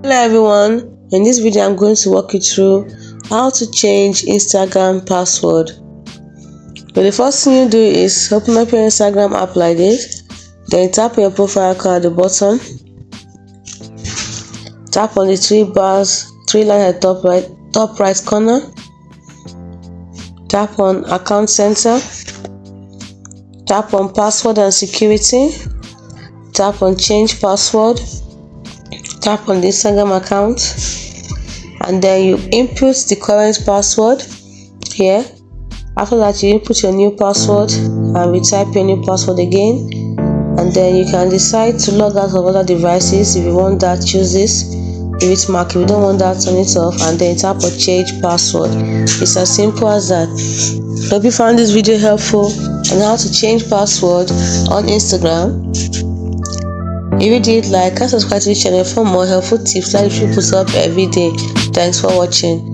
Hello everyone, in this video I'm going to walk you through how to change Instagram password. So the first thing you do is open up your Instagram app like this, then tap on your profile icon at the bottom, tap on the three lines at top right corner, tap on account center, tap on password and security, tap on change password, tap on the Instagram account, and then you input the current password here. After that, you input your new password and retype your new password again, and then you can decide to log out of other devices. If you want that, choose this, give it mark. If you don't want that, turn it off, and then tap on change password. It's as simple as that. Hope you found this video helpful on how to change password on Instagram. If you did, like and subscribe to this channel for more helpful tips like we put up every day. Thanks for watching.